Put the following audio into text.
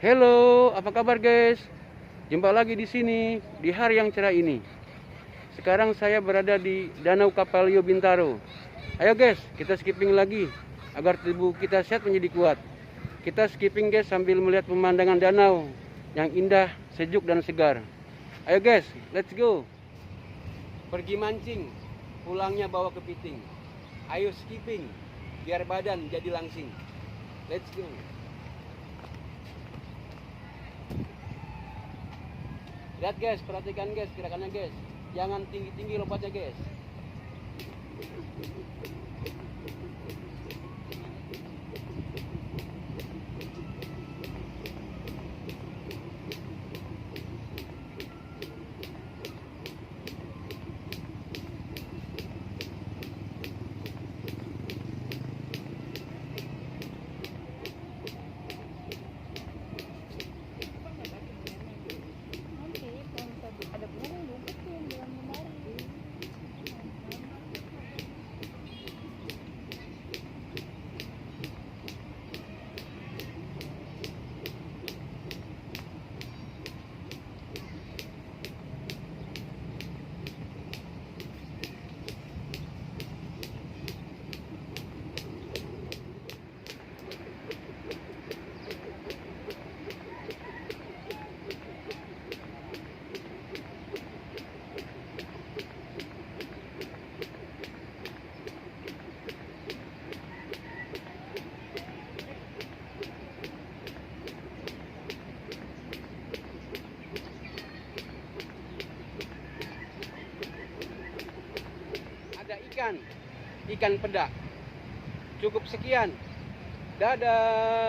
Halo, apa kabar guys? Jumpa lagi di sini di hari yang cerah ini. Sekarang saya berada di Danau Kapalio Bintaro. Ayo guys, kita skipping lagi agar tubuh kita sehat menjadi kuat. Kita skipping guys sambil melihat pemandangan danau yang indah, sejuk dan segar. Ayo guys, let's go. Pergi mancing, pulangnya bawa kepiting. Ayo skipping biar badan jadi langsing. Let's go. Lihat guys, perhatikan guys gerakannya guys. Jangan tinggi-tinggi lompatnya guys. Ada ikan peda. Cukup sekian. Dadah.